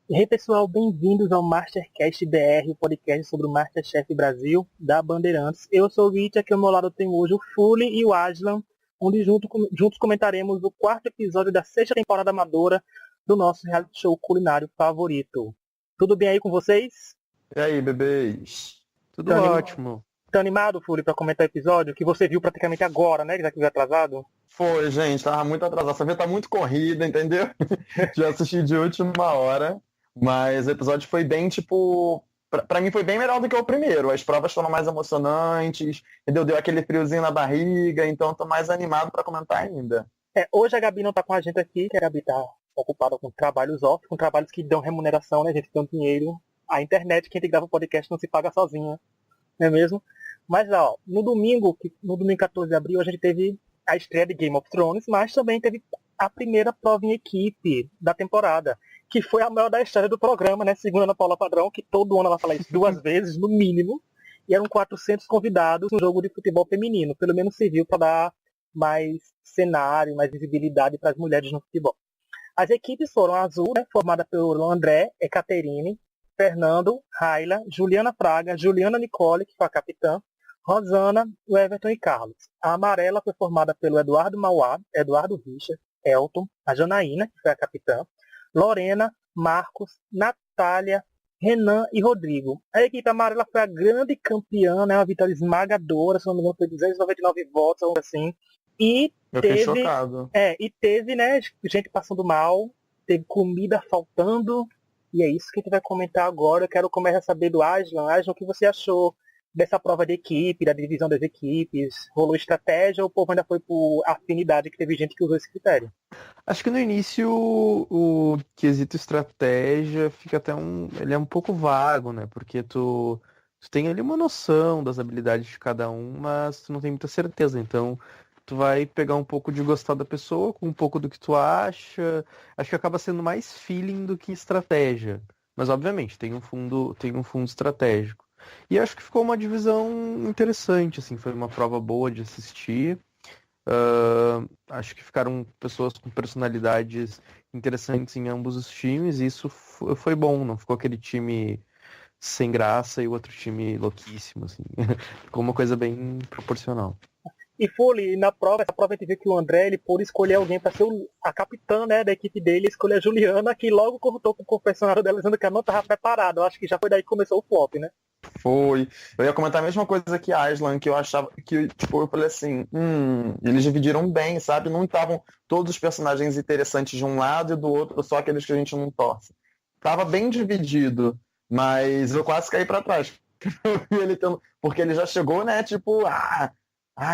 E aí, pessoal, bem-vindos ao Mastercast BR, o podcast sobre o Masterchef Brasil, da Bandeirantes. Eu sou o Vit, aqui ao meu lado tem hoje o Fully e o Aslan, onde juntos comentaremos o quarto episódio da sexta temporada amadora do nosso reality show culinário favorito. Tudo bem aí com vocês? E aí, bebês? Tudo Tá, ótimo. tá animado, Fully, para comentar o episódio, que você viu praticamente agora, né, já que veio atrasado? Foi, gente, tava muito atrasado. Essa vez tá muito corrida, entendeu? Já assisti de última hora, mas o episódio foi bem, tipo... Pra mim foi bem melhor do que o primeiro. As provas foram mais emocionantes, entendeu? Deu aquele friozinho na barriga, então tô mais animado pra comentar ainda. Hoje a Gabi não tá com a gente aqui, que a Gabi tá ocupada com trabalhos off, com trabalhos que dão remuneração, né, gente, dão dinheiro. A internet, quem grava o podcast não se paga sozinha, não é mesmo? Mas, ó, no domingo 14 de abril, a gente teve a estreia de Game of Thrones, mas também teve a primeira prova em equipe da temporada, que foi a maior da história do programa, né, segundo a Ana Paula Padrão, que todo ano ela fala isso 2 vezes, no mínimo, e eram 400 convidados no jogo de futebol feminino, pelo menos serviu para dar mais cenário, mais visibilidade para as mulheres no futebol. As equipes foram a Azul, né, formada pelo André, Ekaterine, Fernando, Raila, Juliana Fraga, Juliana Nicole, que foi a capitã, Rosana, o Everton e Carlos. A amarela foi formada pelo Eduardo Mauá, Eduardo Richa, Elton, a Janaína, que foi a capitã, Lorena, Marcos, Natália, Renan e Rodrigo. A equipe amarela foi a grande campeã, né, uma vitória esmagadora, se não me engano foi 299 votos, algo assim. E Eu fiquei chocado. teve, né, gente passando mal, teve comida faltando, e é isso que a gente vai comentar agora. Eu quero começar a saber do Aslan. Aslan, o que você achou dessa prova de equipe, da divisão das equipes? Rolou estratégia ou o povo ainda foi por afinidade, que teve gente que usou esse critério? Acho que no início o quesito estratégia fica ele é um pouco vago, né? Porque tu tem ali uma noção das habilidades de cada um, mas tu não tem muita certeza. Então, tu vai pegar um pouco de gostar da pessoa, com um pouco do que tu acha. Acho que acaba sendo mais feeling do que estratégia. Mas obviamente tem um fundo estratégico. E acho que ficou uma divisão interessante, assim, foi uma prova boa de assistir. Acho que ficaram pessoas com personalidades interessantes em ambos os times, e isso foi bom, não ficou aquele time sem graça e o outro time louquíssimo, assim. Ficou uma coisa bem proporcional. E Foley, essa prova a gente viu que o André, ele pôde escolher alguém para ser a capitã, né, da equipe dele, escolher a Juliana, que logo cortou com o confessionário dela, dizendo que ela não estava preparada. Eu acho que já foi daí que começou o flop, né? Foi. Eu ia comentar a mesma coisa que Aslan, que eu achava que, tipo, eu falei assim, eles dividiram bem, sabe? Não estavam todos os personagens interessantes de um lado e do outro, só aqueles que a gente não torce. Tava bem dividido, mas eu quase caí pra trás. Eu vi ele porque ele já chegou, né? Tipo,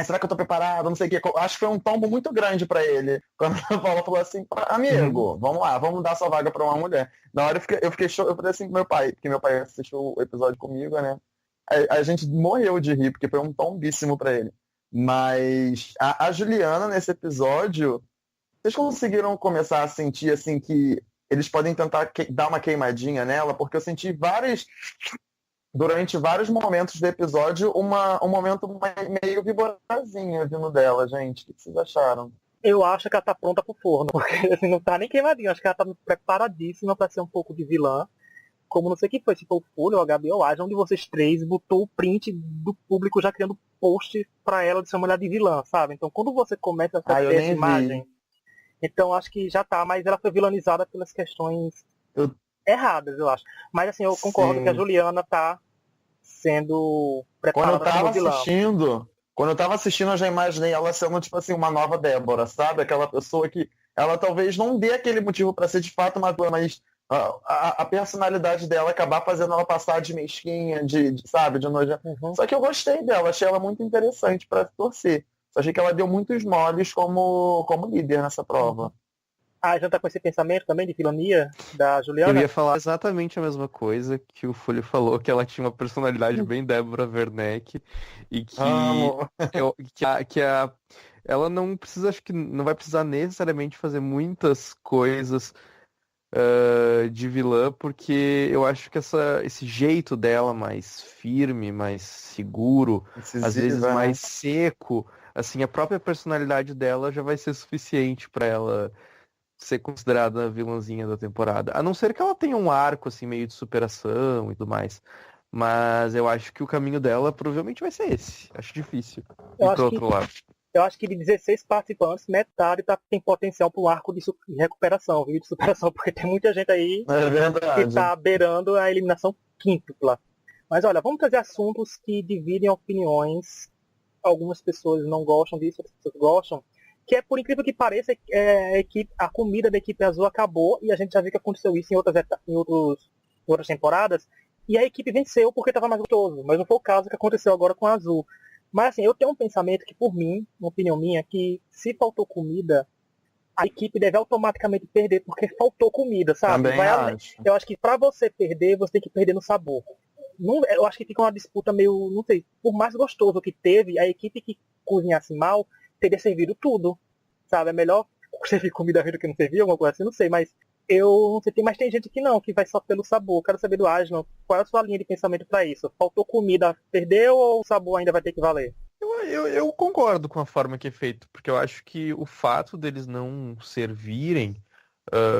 será que eu tô preparado? Não sei o quê. Acho que foi um tombo muito grande pra ele. Quando a Paula falou assim, amigo, vamos lá, vamos dar sua vaga pra uma mulher. Na hora eu fiquei eu falei assim pro meu pai, porque meu pai assistiu o episódio comigo, né? A gente morreu de rir, porque foi um tombíssimo pra ele. Mas a Juliana, nesse episódio, vocês conseguiram começar a sentir, assim, que eles podem tentar dar uma queimadinha nela? Porque eu senti durante vários momentos do episódio, um momento meio viborazinha vindo dela, gente. O que vocês acharam? Eu acho que ela tá pronta pro forno, porque assim, não tá nem queimadinha. Acho que ela tá preparadíssima para ser um pouco de vilã. Como não sei quem foi, se foi o Folha ou a Gabi ou Aja, onde vocês três botou o print do público já criando post pra ela de ser uma mulher de vilã, sabe? Então quando você começa a Eu ter essa nem vi. imagem, então acho que já tá, mas ela foi vilanizada pelas questões Eu, erradas, eu acho. Mas assim, eu concordo que a sim. Juliana tá sendo Quando eu preparada como tava vilã. assistindo, quando eu tava assistindo, eu já imaginei ela sendo, tipo assim, uma nova Débora, sabe? Aquela pessoa que ela talvez não dê aquele motivo pra ser de fato uma vilã, mas a personalidade dela acabar fazendo ela passar de mesquinha, sabe, de nojenta. Uhum. Só que eu gostei dela, achei ela muito interessante pra torcer. Só achei que ela deu muitos moles como líder nessa prova. A Janta com esse pensamento também de vilania da Eu ia Juliana? falar exatamente a mesma coisa que o Folha falou, que ela tinha uma personalidade bem Débora Werneck e que, Amo. ela não precisa, acho que não vai precisar necessariamente fazer muitas coisas de vilã, porque eu acho que esse jeito dela mais firme, mais seguro, às vezes Incisiva, né? mais seco, assim, a própria personalidade dela já vai ser suficiente para ela ser considerada a vilãzinha da temporada. A não ser que ela tenha um arco, assim, meio de superação e tudo mais. Mas eu acho que o caminho dela provavelmente vai ser esse. Acho difícil. Eu E acho pro que outro lado. Eu acho que de 16 participantes, metade tem potencial para um arco de recuperação, viu? De superação, porque tem muita gente aí É que verdade. está beirando a eliminação quíntupla. Mas olha, vamos trazer assuntos que dividem opiniões. Algumas pessoas não gostam disso, outras pessoas gostam. Que é, por incrível que pareça, a comida da equipe azul acabou e a gente já viu que aconteceu isso em outras temporadas. E a equipe venceu porque estava mais gostoso. Mas não foi o caso que aconteceu agora com a azul. Mas assim, eu tenho um pensamento que, por mim, uma opinião minha, que se faltou comida, a equipe deve automaticamente perder porque faltou comida, sabe? Também acho. Eu acho que pra você perder, você tem que perder no sabor. Não, eu acho que fica uma disputa meio, não sei, por mais gostoso que teve, a equipe que cozinhasse mal teria servido tudo, sabe? É melhor servir comida ruim do que não servir, alguma coisa assim, não sei, mas eu não sei, mas tem gente que não, que vai só pelo sabor. Quero saber do Aslan, qual é a sua linha de pensamento pra isso? Faltou comida, perdeu ou o sabor ainda vai ter que valer? Eu concordo com a forma que é feito, porque eu acho que o fato deles não servirem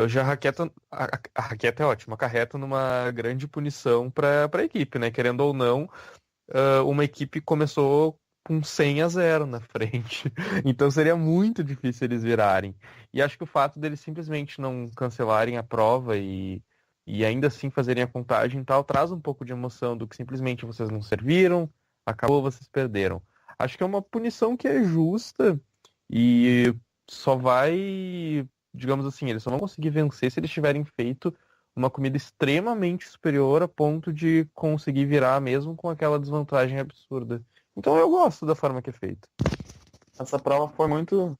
já a raqueta é ótima, acarreta numa grande punição para a equipe, né? Querendo ou não, uma equipe começou com 100-0 na frente. Então seria muito difícil eles virarem. E acho que o fato deles simplesmente não cancelarem a prova e ainda assim fazerem a contagem e tal, traz um pouco de emoção do que simplesmente vocês não serviram, acabou, vocês perderam. Acho que é uma punição que é justa e só vai, digamos assim, eles só vão conseguir vencer se eles tiverem feito uma comida extremamente superior a ponto de conseguir virar mesmo com aquela desvantagem absurda. Então eu gosto da forma que é feito. Essa prova foi muito.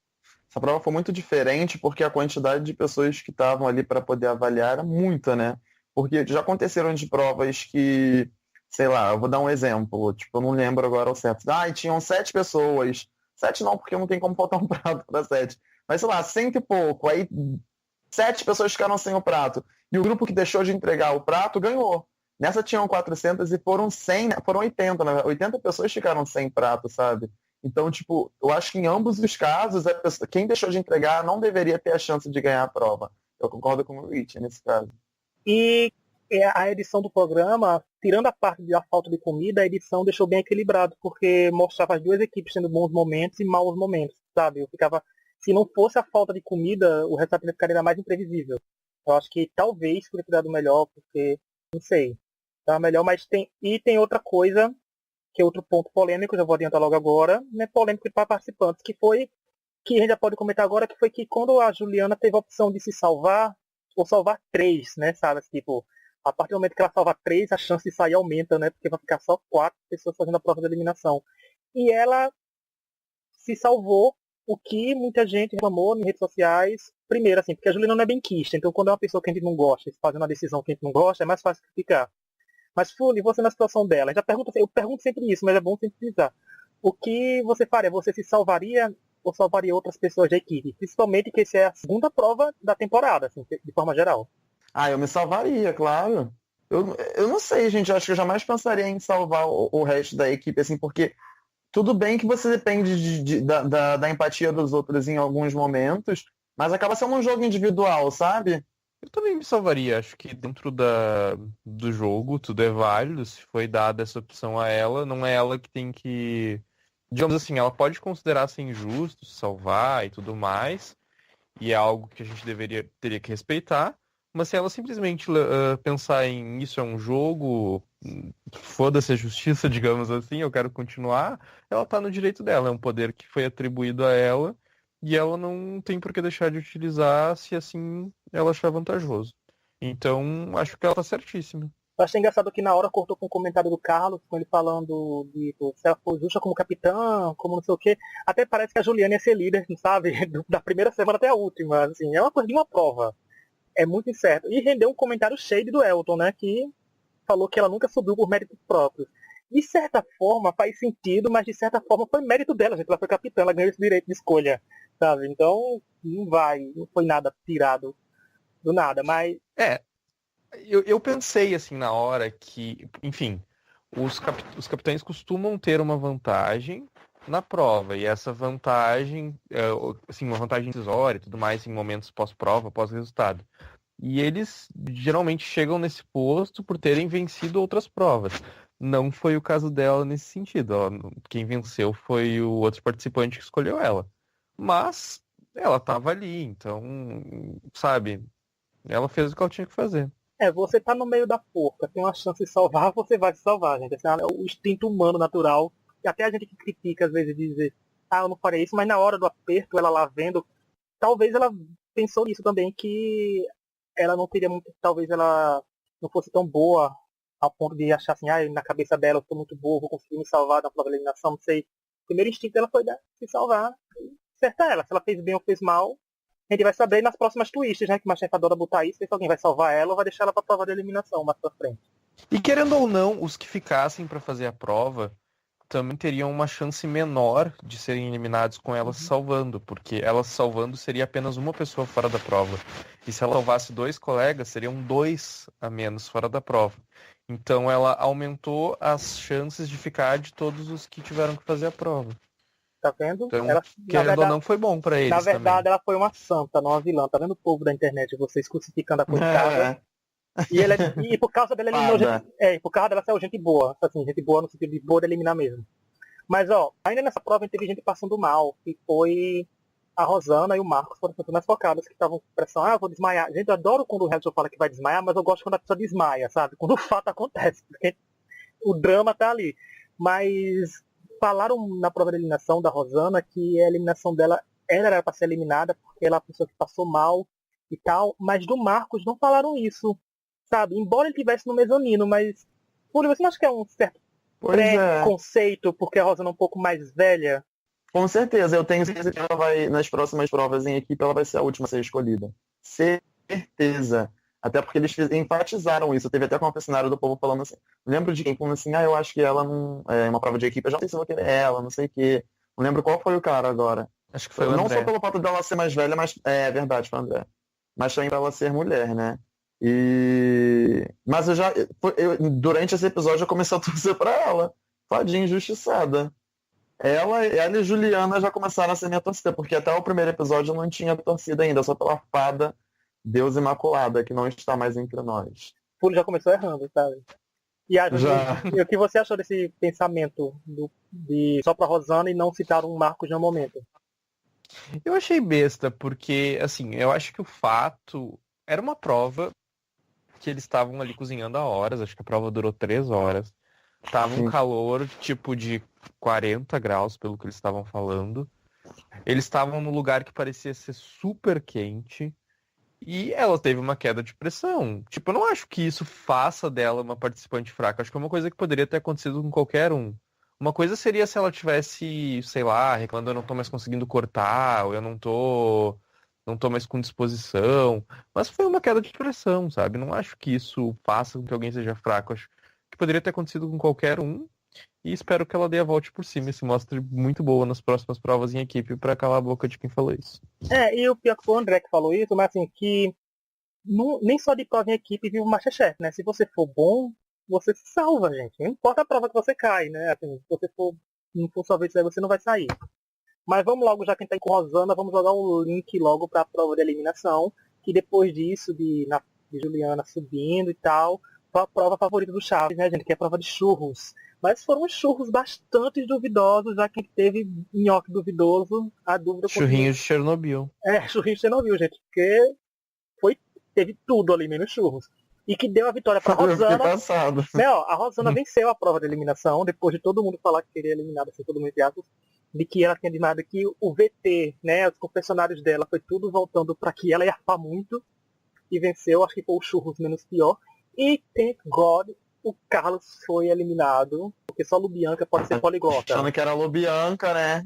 Essa prova foi muito diferente porque a quantidade de pessoas que estavam ali para poder avaliar era muita, né? Porque já aconteceram de provas que, sei lá, eu vou dar um exemplo, tipo, eu não lembro agora o certo. Ah, e tinham 7 pessoas. 7 não, porque não tem como faltar um prato para 7. Mas sei lá, 100 e pouco. Aí 7 pessoas ficaram sem o prato. E o grupo que deixou de entregar o prato ganhou. Nessa tinham 400 e foram 100, foram 80, né? 80 pessoas ficaram sem prato, sabe? Então, tipo, eu acho que em ambos os casos, quem deixou de entregar não deveria ter a chance de ganhar a prova. Eu concordo com o Rich nesse caso. E a edição do programa, tirando a parte da falta de comida, a edição deixou bem equilibrado, porque mostrava as duas equipes tendo bons momentos e maus momentos, sabe? Eu ficava, se não fosse a falta de comida, o resultado ficaria ainda mais imprevisível. Eu acho que talvez poderia ter dado melhor, porque, não sei, tá melhor, mas tem outra coisa, que é outro ponto polêmico, já vou adiantar logo agora, né, polêmico para participantes, que a gente já pode comentar agora, que foi que quando a Juliana teve a opção de se salvar, ou salvar 3, né, sabe, tipo, a partir do momento que ela salva 3, a chance de sair aumenta, né, porque vai ficar só 4 pessoas fazendo a prova de eliminação. E ela se salvou, o que muita gente reclamou nas redes sociais, primeiro, assim, porque a Juliana não é benquista, então quando é uma pessoa que a gente não gosta, fazendo uma decisão que a gente não gosta, é mais fácil criticar. Mas, Fuli, você na situação dela, eu pergunto sempre isso, mas é bom sempre frisar. O que você faria? Você se salvaria ou salvaria outras pessoas da equipe? Principalmente que essa é a segunda prova da temporada, assim, de forma geral. Ah, eu me salvaria, claro. Eu não sei, gente. Eu acho que eu jamais pensaria em salvar o resto da equipe, assim, porque tudo bem que você depende da empatia dos outros em alguns momentos, mas acaba sendo um jogo individual, sabe? Eu também me salvaria. Acho que dentro do jogo tudo é válido. Se foi dada essa opção a ela, não é ela que tem que. Digamos assim, ela pode considerar ser injusto, se salvar e tudo mais. E é algo que a gente teria que respeitar. Mas se ela simplesmente pensar em isso é um jogo, foda-se a justiça, digamos assim, eu quero continuar, ela tá no direito dela. É um poder que foi atribuído a ela e ela não tem por que deixar de utilizar se assim ela achar vantajoso. Então, acho que ela tá certíssima. Eu achei engraçado que na hora cortou com o comentário do Carlos, com ele falando de se ela for justa como capitã, como não sei o quê. Até parece que a Juliana ia ser líder, sabe? Da primeira semana até a última. Assim, é uma coisa de uma prova. É muito incerto. E rendeu um comentário shade do Elton, né? Que falou que ela nunca subiu por méritos próprios. De certa forma faz sentido, mas de certa forma foi mérito dela, gente. Ela foi capitã, ela ganhou esse direito de escolha, sabe? Então, não foi nada tirado do nada, mas É, eu pensei assim na hora que, enfim, os capitães costumam ter uma vantagem na prova. E essa vantagem, assim, uma vantagem decisória e tudo mais em momentos pós-prova, pós-resultado. E eles geralmente chegam nesse posto por terem vencido outras provas. Não foi o caso dela nesse sentido. Quem venceu foi o outro participante que escolheu ela. Mas ela estava ali, então, sabe, ela fez o que ela tinha que fazer. Você tá no meio da forca, tem uma chance de salvar, você vai se salvar, gente. Esse é o instinto humano natural. E até a gente que critica, às vezes, dizer, eu não faria isso, mas na hora do aperto, ela lá vendo, talvez ela pensou nisso também, que ela não teria muito, talvez ela não fosse tão boa ao ponto de achar assim, na cabeça dela eu sou muito boa, vou conseguir me salvar da prova de eliminação, não sei. O primeiro instinto dela foi se salvar e acertar ela. Se ela fez bem ou fez mal, a gente vai saber nas próximas twists, né? Que a Machefa adora botar isso, se alguém vai salvar ela ou vai deixar ela pra prova de eliminação mais pra frente. E querendo ou não, os que ficassem para fazer a prova também teriam uma chance menor de serem eliminados com elas salvando, porque elas salvando seria apenas uma pessoa fora da prova. E se ela salvasse 2 colegas, seriam 2 a menos fora da prova. Então ela aumentou as chances de ficar de todos os que tiveram que fazer a prova. Tá vendo? Então, ela, querendo ou não, foi bom pra eles. Na verdade, também. ela foi uma santa, não uma vilã. Tá vendo o povo da internet, vocês crucificando a coitada? E por causa dela eliminou gente. Por causa dela saiu gente boa. Assim, gente boa no sentido de boa de eliminar mesmo. Mas ainda nessa prova teve gente passando mal, que foi a Rosana e o Marcos, foram as mais focadas, que estavam com pressão, eu vou desmaiar. Gente, eu adoro quando o Hamilton fala que vai desmaiar, mas eu gosto quando a pessoa desmaia, sabe? Quando o fato acontece, porque o drama tá ali. Mas falaram na prova de eliminação da Rosana que a eliminação dela era para ser eliminada porque ela é uma pessoa que passou mal e tal, mas do Marcos não falaram isso, sabe? Embora ele estivesse no mezanino, mas você não acha que é um certo preconceito porque a Rosana é um pouco mais velha? Com certeza, eu tenho certeza que ela vai, nas próximas provas em equipe, ela vai ser a última a ser escolhida. Certeza. Até porque eles enfatizaram isso. Teve até com uma confessionário do povo falando assim. Lembro de quem falando assim, eu acho que ela não. É uma prova de equipe, eu já não sei se eu vou querer ela, não sei o quê. Não lembro qual foi o cara agora. Acho que foi o André. Não só pelo fato dela ser mais velha, mas. É verdade, foi o André. Mas também pra ela ser mulher, né? Mas durante esse episódio eu comecei a torcer pra ela. Fadinha injustiçada. Ela e Juliana já começaram a ser minha torcida, porque até o primeiro episódio eu não tinha torcida ainda, só pela fada Deus Imaculada, que não está mais entre nós. Puro já começou errando, sabe? E o que você achou desse pensamento de só pra Rosana e não citar um Marcos no momento? Eu achei besta, porque, assim, eu acho que o fato era uma prova que eles estavam ali cozinhando há horas, acho que a prova durou 3 horas. Tava um calor, tipo, de 40 graus, pelo que eles estavam falando. Eles estavam num lugar que parecia ser super quente. E ela teve uma queda de pressão. Tipo, eu não acho que isso faça dela uma participante fraca. Acho que é uma coisa que poderia ter acontecido com qualquer um. Uma coisa seria se ela tivesse, sei lá, reclamando, eu não tô mais conseguindo cortar, ou eu não tô mais com disposição. Mas foi uma queda de pressão, sabe? Não acho que isso faça com que alguém seja fraco. Acho que poderia ter acontecido com qualquer um. E espero que ela dê a volta por cima e se mostre muito boa nas próximas provas em equipe para calar a boca de quem falou isso. E o pior que foi o André que falou isso, mas assim, que nem só de prova em equipe vive o Masterchef, né? Se você for bom, você se salva, gente. Não importa a prova que você cai, né? Assim, se você não for sua vez, você não vai sair. Mas vamos logo, já que a gente tá com Rosana, vamos jogar o link logo para a prova de eliminação, que depois disso, de Juliana subindo e tal, foi a prova favorita do Chaves, né, gente? Que é a prova de churros. Mas foram churros bastante duvidosos, já que teve nhoque duvidoso, a dúvida... Churrinho de Chernobyl. Churrinho de Chernobyl, gente, porque teve tudo ali, menos churros. E que deu a vitória pra Rosana. A Rosana venceu a prova de eliminação, depois de todo mundo falar que seria eliminada, assim, todo mundo entre aspas, de que ela tinha demais, que o VT, né, os confessionários dela, foi tudo voltando pra que ela ia arfar muito, e venceu, acho que foi o churros menos pior. E, thank God, o Carlos foi eliminado, porque só Lubianca pode ser poliglota. Achando que era Lubianca, né?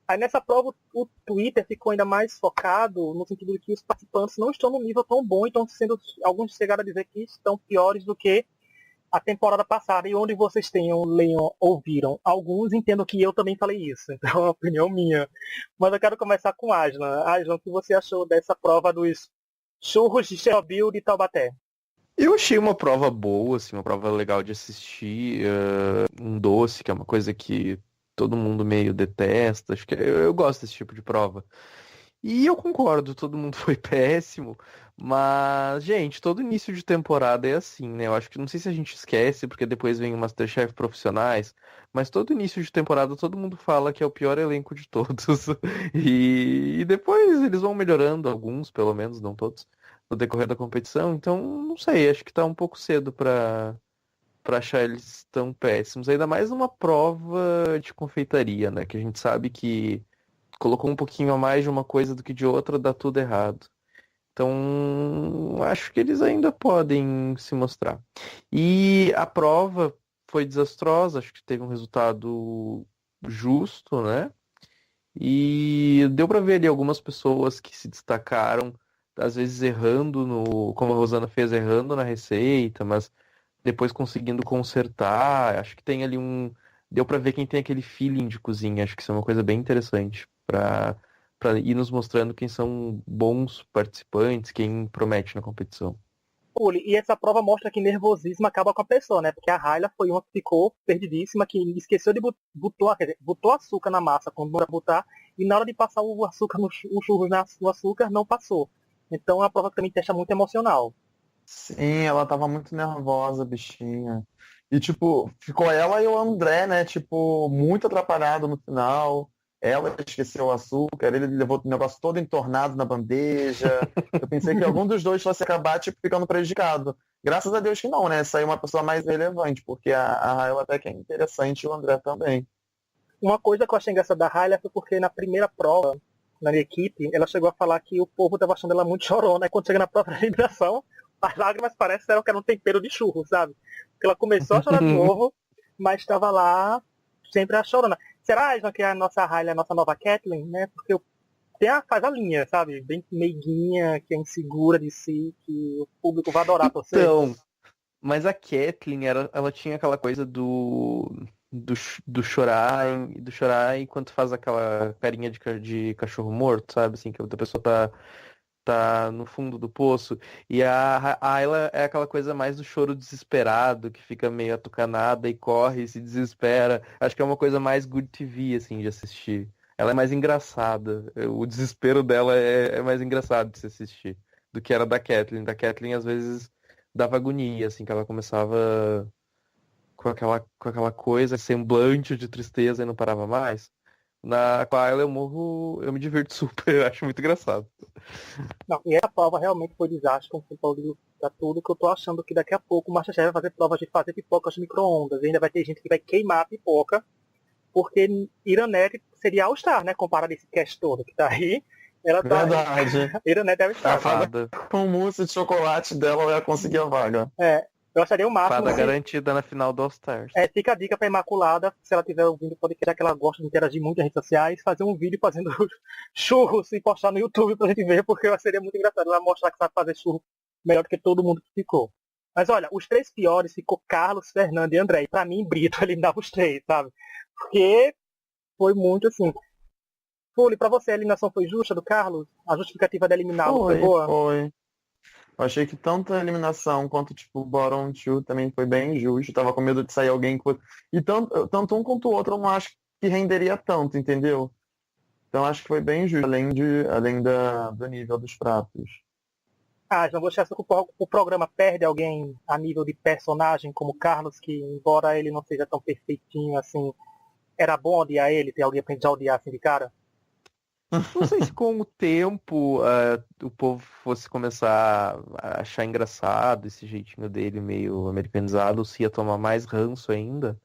Aí nessa prova o Twitter ficou ainda mais focado no sentido de que os participantes não estão num nível tão bom, então alguns chegaram a dizer que estão piores do que a temporada passada. E onde vocês ouviram alguns, entendo que eu também falei isso, então é uma opinião minha. Mas eu quero começar com Aslan. Aslan, o que você achou dessa prova dos churros de Chernobyl de Taubaté? Eu achei uma prova boa, assim, uma prova legal de assistir, um doce, que é uma coisa que todo mundo meio detesta. Acho que eu gosto desse tipo de prova. E eu concordo, todo mundo foi péssimo. Mas, gente, todo início de temporada é assim, né? Eu acho que não sei se a gente esquece, porque depois vem o MasterChef profissionais, mas todo início de temporada todo mundo fala que é o pior elenco de todos. E depois eles vão melhorando, alguns, pelo menos, não todos, no decorrer da competição. Então, não sei, acho que tá um pouco cedo pra achar eles tão péssimos. Ainda mais numa prova de confeitaria, né? Que a gente sabe que colocou um pouquinho a mais de uma coisa do que de outra, dá tudo errado. Então, acho que eles ainda podem se mostrar. E a prova foi desastrosa, acho que teve um resultado justo, né? E deu pra ver ali algumas pessoas que se destacaram, às vezes errando no, como a Rosana fez, errando na receita, mas depois conseguindo consertar. Acho que tem ali um, deu pra ver quem tem aquele feeling de cozinha. Acho que isso é uma coisa bem interessante para ir nos mostrando quem são bons participantes, quem promete na competição. Uli, e essa prova mostra que nervosismo acaba com a pessoa, né? Porque a Raila foi uma que ficou perdidíssima, que esqueceu de botou açúcar na massa quando não era botar, e na hora de passar o açúcar o churros no açúcar, não passou. Então é uma prova que também testa muito emocional. Sim, ela tava muito nervosa, bichinha. E, tipo, ficou ela e o André, né? Tipo, muito atrapalhado no final. Ela esqueceu o açúcar, ele levou o negócio todo entornado na bandeja. Eu pensei que algum dos dois fosse acabar, tipo, ficando prejudicado. Graças a Deus que não, né? Saiu uma pessoa mais relevante, porque a Raela até que é interessante e o André também. Uma coisa que eu achei engraçada da Raila foi porque na primeira prova, na minha equipe, ela chegou a falar que o povo estava achando ela muito chorona. E quando chega na prova de eliminação, as lágrimas parecem que era um tempero de churro, sabe? Porque ela começou a chorar de novo, mas estava lá sempre a chorona. Será, Asma, que a nossa Raila é a nossa nova Kathleen, né? Porque faz a linha, sabe? Bem meiguinha, que é insegura de si, que o público vai adorar você. Então, mas a Kathleen, ela tinha aquela coisa do chorar enquanto faz aquela carinha de cachorro morto, sabe? Assim, que a outra pessoa tá no fundo do poço. E a Ayla é aquela coisa mais do choro desesperado, que fica meio atucanada e corre e se desespera. Acho que é uma coisa mais good TV, assim, de assistir. Ela é mais engraçada. O desespero dela é mais engraçado de se assistir do que era da Kathleen. Da Kathleen, às vezes, dava agonia, assim, que ela começava com aquela coisa, semblante de tristeza e não parava mais. Com a Ayla eu me divirto super, eu acho muito engraçado. Não, e essa prova realmente foi desastre, como você falou pra tudo, que eu tô achando que daqui a pouco o Masterchef vai fazer provas de fazer pipocas de micro-ondas. E ainda vai ter gente que vai queimar a pipoca, porque Iranete seria All-Star, né? Comparado a esse cast todo que tá aí. Ela tá. Verdade. Iranete é A All-Star. fada Fada. com mousse de chocolate dela, ela ia conseguir a vaga. É, eu acharia o máximo Fada se. garantida na final do All Stars. Fica a dica pra Imaculada, se ela estiver ouvindo o podcast, já que ela gosta de interagir muito nas redes sociais, fazer um vídeo fazendo churros e postar no YouTube pra gente ver, porque seria muito engraçado ela mostrar que sabe fazer churro melhor do que todo mundo que ficou. Mas olha, os três piores ficou Carlos, Fernando e André. E pra mim, Brito eliminava os três, sabe? Porque foi muito assim. Fuli, pra você a eliminação foi justa do Carlos? A justificativa de eliminá-lo foi boa? Foi. Eu achei que tanto a eliminação quanto, tipo, o Bottom Two também foi bem justo. Eu tava com medo de sair alguém que fosse... E tanto um quanto o outro eu não acho que renderia tanto, entendeu? Então acho que foi bem justo, do nível dos pratos. Ah, não você acha que o programa perde alguém a nível de personagem como o Carlos, que embora ele não seja tão perfeitinho assim, era bom odiar ele, ter alguém pra gente já odiar assim de cara? Não sei se com o tempo o povo fosse começar a achar engraçado esse jeitinho dele meio americanizado, ou se ia tomar mais ranço ainda.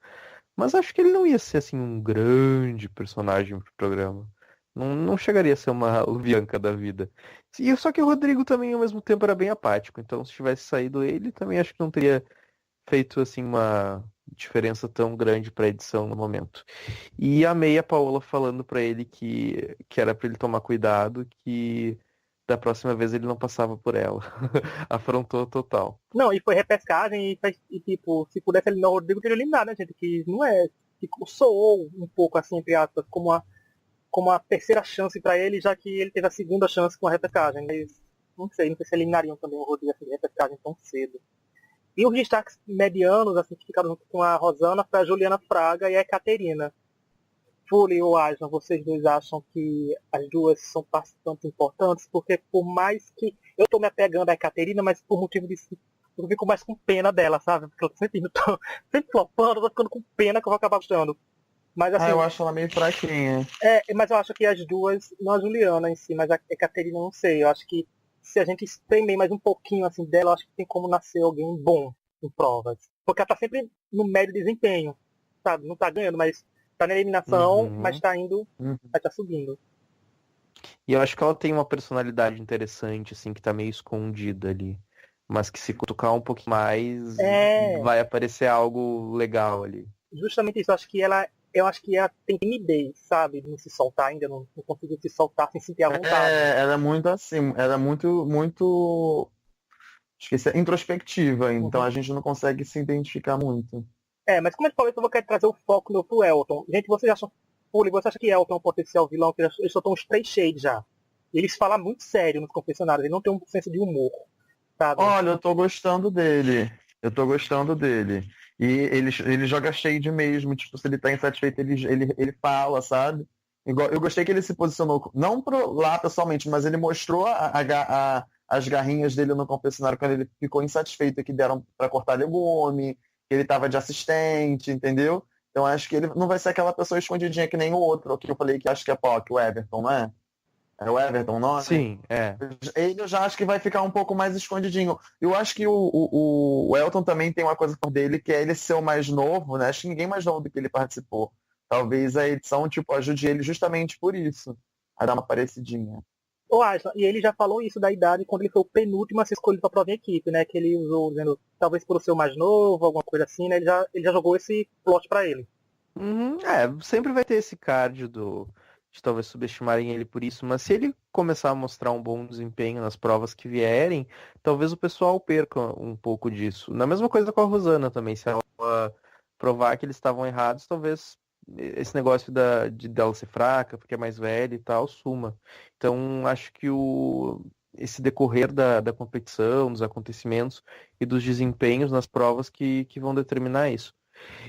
Mas acho que ele não ia ser assim um grande personagem pro programa. Não chegaria a ser uma Bianca da vida. E só que o Rodrigo também ao mesmo tempo era bem apático. Então se tivesse saído ele, também acho que não teria feito assim uma diferença tão grande para a edição no momento. E amei a Paola falando para ele que era para ele tomar cuidado, que da próxima vez ele não passava por ela. Afrontou total. Não, e foi repescagem e tipo, se pudesse eliminar o Rodrigo, teria eliminado, né, gente? Que não é. Que soou um pouco assim, entre aspas, como a terceira chance pra ele, já que ele teve a segunda chance com a repescagem. Mas não sei se eliminariam também o Rodrigo assim, de repescagem tão cedo. E os destaques medianos, assim, que ficaram junto com a Rosana, foi a Juliana Fraga e a Caterina. Foley ou Aslan, vocês dois acham que as duas são participantes importantes? Porque por mais que eu tô me apegando à Ekaterina, mas por motivo disso eu fico mais com pena dela, sabe? Porque eu sempre, sempre flopando, eu tô ficando com pena que eu vou acabar gostando. Mas assim, Eu acho ela meio fraquinha. mas eu acho que as duas, não a Juliana em si, mas a Ekaterina eu não sei. Eu acho que se a gente espremer mais um pouquinho assim dela, eu acho que tem como nascer alguém bom em provas. Porque ela tá sempre no médio desempenho, sabe? Não tá ganhando, mas tá na eliminação, mas tá indo, Uhum. mas tá subindo. E eu acho que ela tem uma personalidade interessante, assim, que tá meio escondida ali. Mas que se cutucar um pouquinho mais, É, vai aparecer algo legal ali. justamente isso. Eu acho que ela tem timidez, sabe? De não se soltar ainda, não conseguiu se soltar sem sentir a vontade. Ela é muito assim, ela é muito, esqueci, introspectiva, então Uhum. a gente não consegue se identificar muito. Mas como eu falei, eu vou querer trazer o foco no pro Elton. Gente, vocês acham. Puli, você acha que Elton é um potencial vilão? Que eles só estão uns 3 shades já. Eles falam muito sério nos confessionários, ele não tem um senso de humor, sabe? Olha, eu tô gostando dele. Eu tô gostando dele. E ele joga shade mesmo, tipo, se ele tá insatisfeito, ele fala, sabe? Igual, eu gostei que ele se posicionou, não lá pessoalmente, mas ele mostrou as garrinhas dele no confessionário quando ele ficou insatisfeito que deram pra cortar legume, que ele tava de assistente, entendeu? Então acho que ele não vai ser aquela pessoa escondidinha que nem o outro, que eu falei que acho que é POC, o Everton, não é? É o Everton o nome? Sim, é. Ele eu já acho que vai ficar um pouco mais escondidinho. Eu acho que o Elton também tem uma coisa por dele, que é ele ser o mais novo, né? Acho que ninguém mais novo do que ele participou. Talvez a edição, tipo, ajude ele justamente por isso, a dar uma parecidinha. Ô, Aslan, e ele já falou isso da idade quando ele foi o penúltimo a ser escolhido pra prova em equipe, né? Que ele usou, dizendo, talvez por ser o mais novo, alguma coisa assim, né? Ele já jogou esse plot pra ele. Sempre vai ter esse card de talvez subestimarem ele por isso, mas se ele começar a mostrar um bom desempenho nas provas que vierem, talvez o pessoal perca um pouco disso. Na mesma coisa com a Rosana também, se ela provar que eles estavam errados, talvez esse negócio dela ser fraca, porque é mais velha e tal, suma. Então, acho que esse decorrer da competição, dos acontecimentos e dos desempenhos nas provas que vão determinar isso.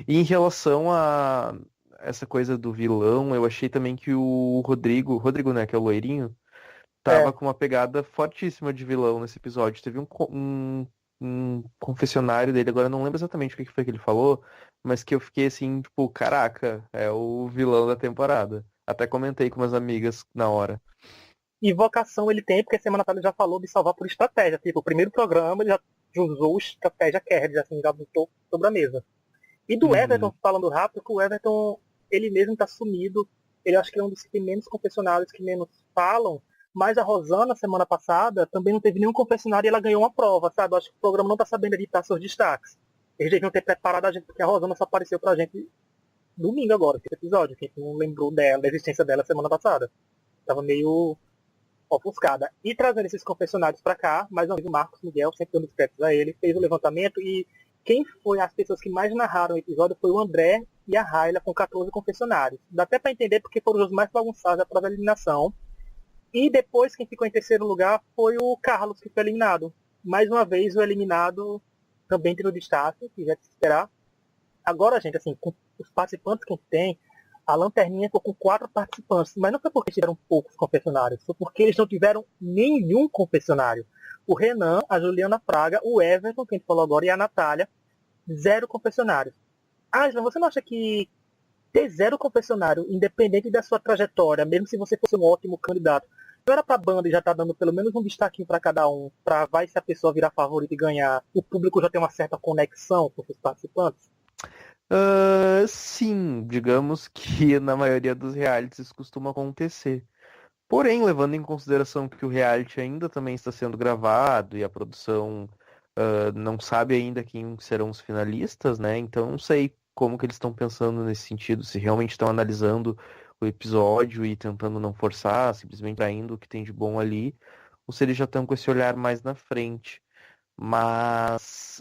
E em relação a essa coisa do vilão, eu achei também que o Rodrigo, né, que é o loirinho, É, tava com uma pegada fortíssima de vilão nesse episódio. Teve um confessionário dele, agora eu não lembro exatamente o que foi que ele falou, mas que eu fiquei assim, tipo, caraca, é o vilão da temporada. Até comentei com umas amigas na hora. e vocação ele tem, porque a semana passada ele já falou de salvar por estratégia. Tipo, o primeiro programa ele já usou estratégia Kerd, assim, já botou sobre a mesa. E do Uhum. Everton, falando rápido, que o Everton, ele mesmo tá sumido. Ele acho que é um dos que tem menos confessionários, que menos falam. Mas a Rosana, semana passada, também não teve nenhum confessionário e ela ganhou uma prova, sabe? Eu acho que o programa não tá sabendo editar seus destaques. Eles deviam ter preparado a gente, porque a Rosana só apareceu pra gente domingo agora, esse episódio. Que a gente não lembrou dela, da existência dela semana passada. Tava meio ofuscada. E trazendo esses confessionários para cá, mais uma vez o Marcos Miguel, sempre dando os créditos a ele, fez o levantamento e quem foi as pessoas que mais narraram o episódio foi o André e a Raila com 14 confessionários. Dá até para entender porque foram os mais bagunçados da prova de eliminação. E depois quem ficou em terceiro lugar foi o Carlos, que foi eliminado. Mais uma vez o eliminado também tendo destaque, que já se esperar. Agora, gente, assim, com os participantes que a gente tem, a Lanterninha ficou com 4 participantes, mas não foi porque tiveram poucos confessionários, foi porque eles não tiveram nenhum confessionário. O Renan, a Juliana Fraga, o Everton, que a gente falou agora, e a Natália, 0 confessionários. Aslan, você não acha que ter 0 confessionário, independente da sua trajetória, mesmo se você fosse um ótimo candidato, não era pra banda e já tá dando pelo menos um destaquinho para cada um, pra vai se a pessoa virar favorita e ganhar, o público já tem uma certa conexão com os participantes? Sim, digamos que na maioria dos realities isso costuma acontecer. Porém, levando em consideração que o reality ainda também está sendo gravado e a produção não sabe ainda quem serão os finalistas, né? Então não sei como que eles estão pensando nesse sentido, se realmente estão analisando o episódio e tentando não forçar, simplesmente traindo o que tem de bom ali, ou se eles já estão com esse olhar mais na frente. Mas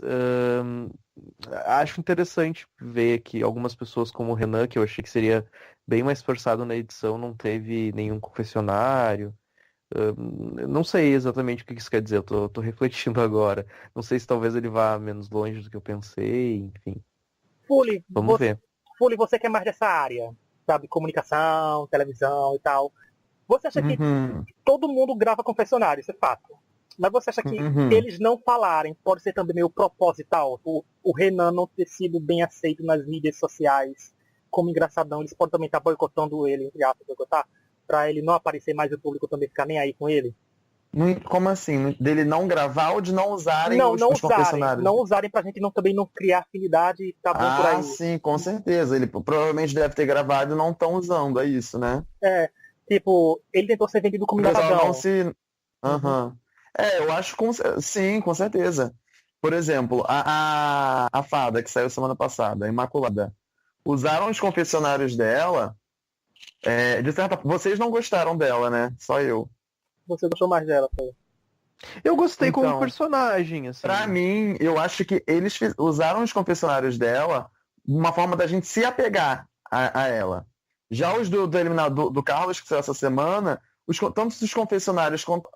acho interessante ver que algumas pessoas como o Renan, que eu achei que seria bem mais forçado na edição, não teve nenhum confessionário. Não sei exatamente o que isso quer dizer, eu tô refletindo agora. Não sei se talvez ele vá menos longe do que eu pensei, enfim. Fuli, Vamos você, ver. Fuli, você que é mais dessa área. sabe, comunicação, televisão e tal. Você acha que Uhum. todo mundo grava confessionário, isso é fato. Mas você acha que Uhum. eles não falarem pode ser também meio proposital? O Renan não ter sido bem aceito nas mídias sociais como engraçadão, eles podem também estar boicotando ele, entre aspas, boicotar, pra ele não aparecer mais e o público também ficar nem aí com ele? Como assim? Dele não gravar ou de não usarem Não, não os usarem. confessionários? Não usarem pra gente também não criar afinidade e tá bom por Ah, aí. sim, com certeza. Ele provavelmente deve ter gravado e não estão usando, é isso, né? É, tipo, ele tentou ser vendido como O pessoal engraçadão. não se. Uhum. Aham. Eu acho sim, com certeza. Por exemplo, a Fada, que saiu semana passada, a Imaculada, usaram os confessionários dela. De certa vocês não gostaram dela, né? Só eu. Você gostou mais dela, foi? Eu gostei como Então, personagem, assim. pra mim, eu acho que eles usaram os confessionários dela de uma forma da gente se apegar a ela. Já os do Carlos, que saiu essa semana, tanto os confessionários quanto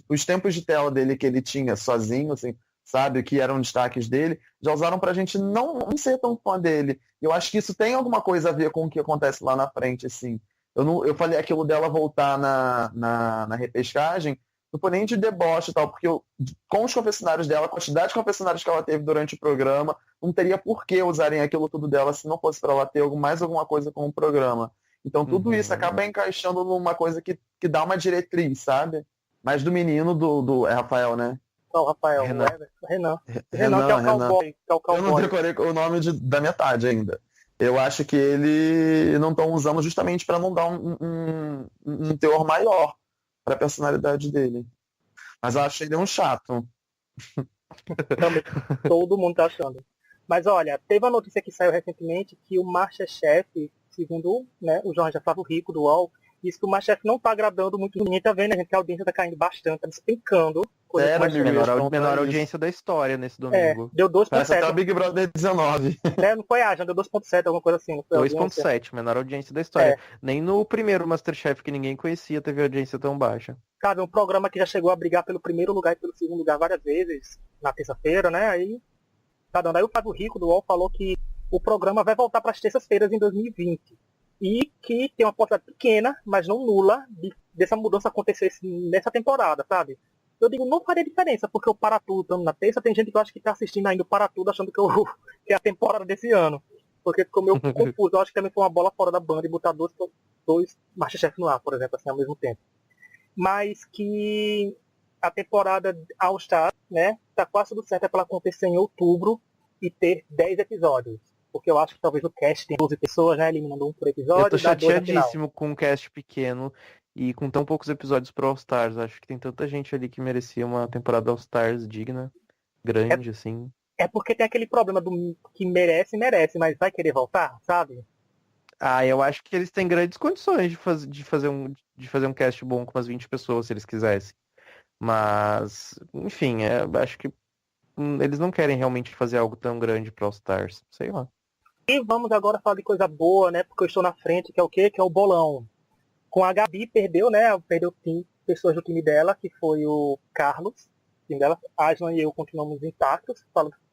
os tempos de tela dele que ele tinha sozinho, assim, sabe, que eram destaques dele, já usaram pra gente não ser tão fã dele. Eu acho que isso tem alguma coisa a ver com o que acontece lá na frente, assim. Eu falei aquilo dela voltar na repescagem, não foi nem de deboche e tal, porque com os confessionários dela, a quantidade de confessionários que ela teve durante o programa, não teria por que usarem aquilo tudo dela se não fosse para ela ter mais alguma coisa com o programa. Então tudo isso acaba encaixando numa coisa que dá uma diretriz, sabe? Mas do menino é Rafael, né? Só o Rafael, Renan. o Everton, Renan. Renan, que é o cowboy. Que é o Eu não cowboy. decorei o nome da metade ainda. Eu acho que ele não estão usando justamente para não dar um teor maior para a personalidade dele. Mas eu achei ele um chato. Também, todo mundo tá achando. Mas olha, teve uma notícia que saiu recentemente que o Masterchef, segundo, né, o Jorge Flávio Rico do UOL, disse que o Masterchef não tá agradando muito ninguém, tá vendo, gente, que a audiência tá caindo bastante, tá despencando. Coisa Sério, que o amigo, Masterchef- eles estão pra Menor isso. audiência da história nesse domingo. deu Parece até o 2.7, Big Brother 19. né? Não foi a deu 2.7, alguma coisa assim, não foi a audiência. 2.7, menor audiência da história. É. Nem no primeiro Masterchef que ninguém conhecia teve audiência tão baixa. Sabe, um programa que já chegou a brigar pelo primeiro lugar e pelo segundo lugar várias vezes na terça-feira, né? Aí tá dando. Aí o Flávio Rico do UOL falou que o programa vai voltar para as terças-feiras em 2020 e que tem uma possibilidade pequena, mas não nula, dessa mudança acontecer nessa temporada, sabe? Eu digo, não faria diferença, porque o Para Tudo estando na terça, tem gente que eu acho que tá assistindo ainda o Para Tudo achando que é a temporada desse ano. Porque ficou meio confuso. Eu acho que também foi uma bola fora da banda e botar dois Masterchef no ar, por exemplo, assim, ao mesmo tempo. Mas que a temporada All Star, né, tá quase tudo certo para ela acontecer em outubro e ter 10 episódios. Porque eu acho que talvez o cast tem 12 pessoas, né, eliminando um por episódio. Eu tô dá 2 na final. chateadíssimo com um cast pequeno e com tão poucos episódios pro All Stars. Acho que tem tanta gente ali que merecia uma temporada All Stars digna, grande, assim. É porque tem aquele problema do que merece, mas vai querer voltar, sabe? Ah, eu acho que eles têm grandes condições de fazer um cast bom com umas 20 pessoas, se eles quisessem. Mas, enfim, acho que eles não querem realmente fazer algo tão grande pro All Stars. Sei lá. E vamos agora falar de coisa boa, né? Porque eu estou na frente, que é o quê? Que é o bolão. Com a Gabi perdeu, né? Perdeu pessoas do time dela, que foi o Carlos, o time dela. A Aslan e eu continuamos intactos.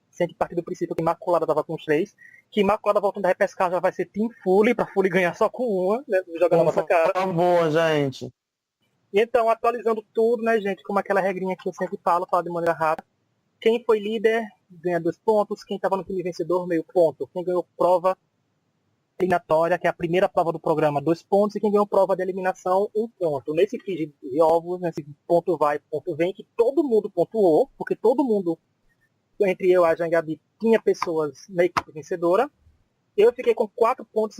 Sempre partir do princípio que Imaculada tava com os 3. Que Imaculada voltando da repescagem já vai ser Team Fully, pra Fully ganhar só com uma, né? Joga na nossa cara. Por favor, gente. E então, atualizando tudo, né, gente? Como aquela regrinha que eu sempre falo de maneira rápida. Quem foi líder ganha 2 pontos. Quem estava no time vencedor, meio ponto. Quem ganhou prova eliminatória, que é a primeira prova do programa, 2 pontos. E quem ganhou prova de eliminação, 1 ponto. Nesse frigir de ovos, nesse ponto vai, ponto vem, que todo mundo pontuou, porque todo mundo, entre eu, a Jan e a Gabi, tinha pessoas na equipe vencedora. Eu fiquei com 4,5 pontos,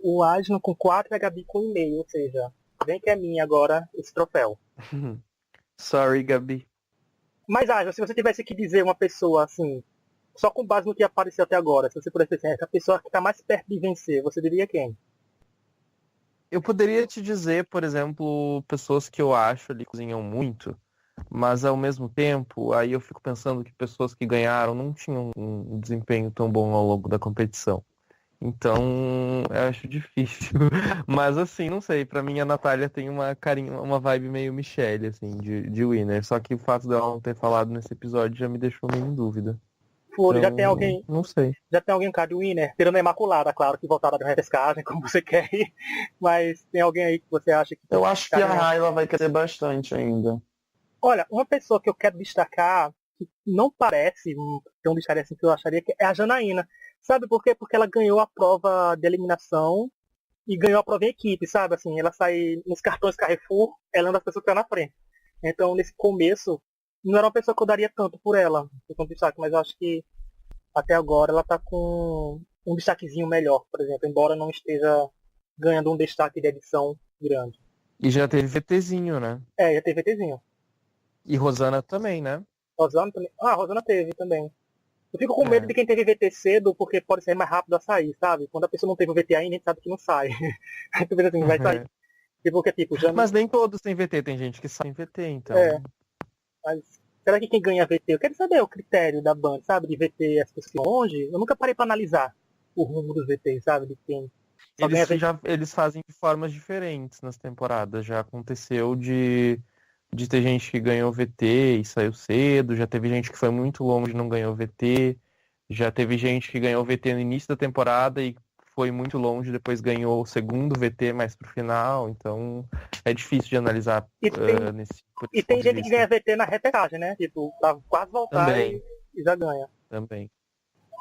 o Aslan com 4 e a Gabi com 1,5. Ou seja, vem que é minha agora esse troféu. Sorry, Gabi. Mas, Aslan, se você tivesse que dizer uma pessoa assim, só com base no que apareceu até agora, se você pudesse dizer essa pessoa que está mais perto de vencer, você diria quem? Eu poderia te dizer, por exemplo, pessoas que eu acho ali cozinham muito, mas ao mesmo tempo, aí eu fico pensando que pessoas que ganharam não tinham um desempenho tão bom ao longo da competição. Então, eu acho difícil. Mas assim, não sei, pra mim a Natália tem uma carinha, uma vibe meio Michelle, assim, de winner. Só que o fato dela não ter falado nesse episódio já me deixou meio em dúvida. Fúria, Então, não sei. já tem alguém no card winner? Tirando a Imaculada, claro, que voltaram da repescagem, como você quer ir. Mas tem alguém aí que você acha que... Eu acho que a Cara, Rayla vai crescer bastante ainda. Olha, uma pessoa que eu quero destacar, que não parece ter um destaque assim que eu acharia, que é a Janaína. Sabe por quê? Porque ela ganhou a prova de eliminação e ganhou a prova em equipe, sabe? Assim, ela sai nos cartões Carrefour, ela é uma das pessoas que tá na frente. Então, nesse começo, não era uma pessoa que eu daria tanto por ela, como destaque, mas eu acho que até agora ela tá com um destaquezinho melhor, por exemplo, embora não esteja ganhando um destaque de edição grande. E já teve VTzinho, né? É, já teve VTzinho. E Rosana também, né? Rosana também. Ah, Rosana teve também. Eu fico com É. medo de quem teve VT cedo, porque pode ser mais rápido a sair, sabe? Quando a pessoa não teve o VT ainda, a gente sabe que não sai. Aí tu pensa assim, vai sair. E porque, tipo, já Mas nem todos têm VT, tem gente que sai em VT, então. É. Mas será que quem ganha VT? Eu quero saber o critério da banda, sabe? De VT as pessoas que longe. Eu nunca parei pra analisar o rumo dos VT, sabe? De quem só ganha VT. Eles fazem de formas diferentes nas temporadas. Já aconteceu de ter gente que ganhou VT e saiu cedo, já teve gente que foi muito longe e não ganhou VT, já teve gente que ganhou VT no início da temporada e foi muito longe, depois ganhou o segundo VT mais pro final, então é difícil de analisar por E esse tem ponto de gente que vista. ganha VT na repescagem, né? Tipo, pra quase voltar Também. e já ganha. Também.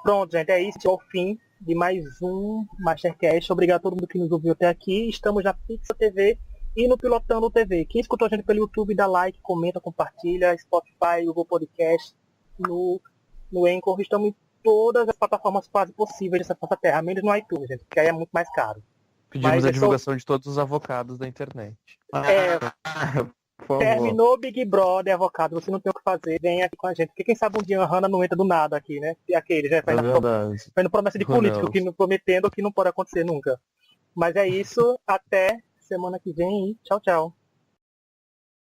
Pronto, gente, é isso. É o fim de mais um Mastercast. Obrigado a todo mundo que nos ouviu até aqui. Estamos na Pixel TV e no Pilotando TV. Quem escutou a gente pelo YouTube, dá like, comenta, compartilha. Spotify, Google Podcast, no Anchor. Estamos em todas as plataformas quase possíveis dessa nossa terra, menos no iTunes, gente, porque aí é muito mais caro. Pedimos Mas a é só- divulgação de todos os avocados da internet. Por favor. Terminou Big Brother, avocado, você não tem o que fazer, vem aqui com a gente. Porque quem sabe um dia a Hannah não entra do nada aqui, né? E aquele, já É fazendo verdade. promessa de Who político, knows? que não prometendo que não pode acontecer nunca. Mas é isso, até semana que vem e tchau, tchau.